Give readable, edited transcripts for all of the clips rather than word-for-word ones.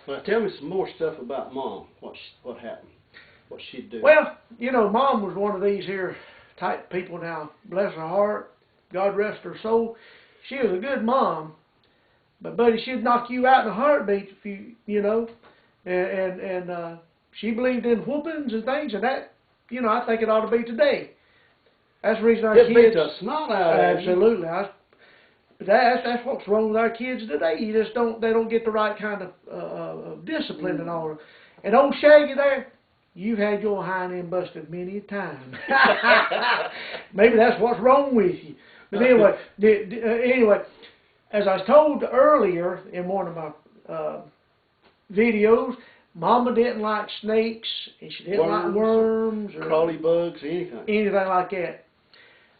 Well, tell me some more stuff about Mom. What happened? What she'd do? Well, you know, Mom was one of these here type people now. Bless her heart. God rest her soul. She was a good mom. But, buddy, she'd knock you out in a heartbeat if you know. And she believed in whoopings and things. And that, you know, I think it ought to be today. That's the reason our Just kids... beat the snot out of you. Absolutely. That's what's wrong with our kids today. You just they don't get the right kind of discipline and all. And old Shaggy there, you've had your hind end busted many a time. Maybe that's what's wrong with you. But anyway, as I was told earlier in one of my videos, Mama didn't like snakes, and she didn't like worms or crawly bugs, anything like that.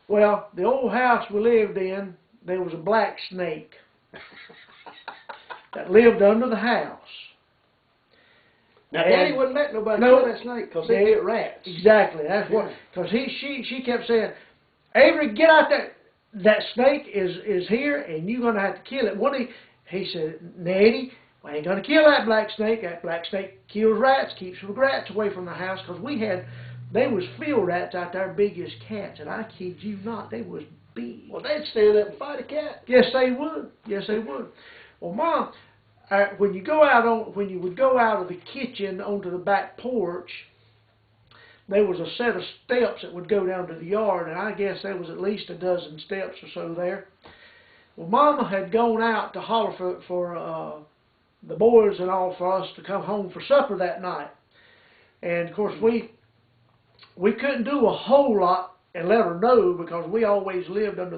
Well, the old house we lived in, there was a black snake that lived under the house. Now, Daddy wouldn't let nobody kill that snake because they get rats. Exactly. That's what. Because she kept saying, Avery, get out there. That snake is here, and you're going to have to kill it. He said, Nettie, we ain't going to kill that black snake. That black snake kills rats, keeps the rats away from the house. Because they was field rats out there big as cats, and I kid you not, they was big. Well, they'd stand up and fight a cat. Yes, they would. Yes, they would. Well, Mom, when you would go out of the kitchen onto the back porch, there was a set of steps that would go down to the yard, and I guess there was at least a dozen steps or so there. Well, Mama had gone out to holler for the boys and all for us to come home for supper that night. And, of course, we couldn't do a whole lot and let her know because we always lived under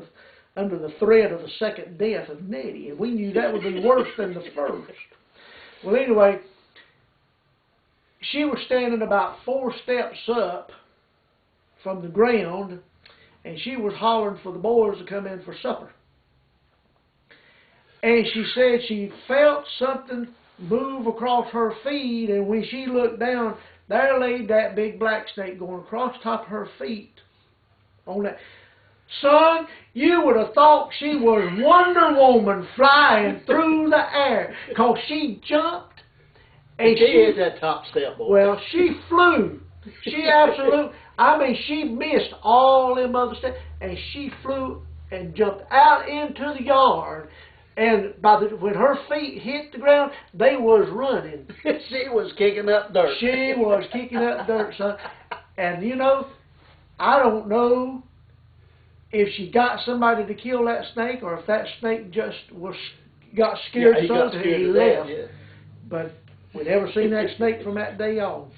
the threat of the second death of Nettie, and we knew that would be worse than the first. Well, anyway, she was standing about 4 steps up from the ground, and she was hollering for the boys to come in for supper. And she said she felt something move across her feet, and when she looked down, there laid that big black snake going across top of her feet. On that, son, you would have thought she was Wonder Woman flying through the air, because she jumped. And she hit that top step, boy. Well, she flew. She absolutely, she missed all them other steps, and she flew and jumped out into the yard. And when her feet hit the ground, they was running. She was kicking up dirt. She was kicking up dirt, son. And you know, I don't know if she got somebody to kill that snake or if that snake just got scared so that he left. Yeah. But we never seen that snake from that day on.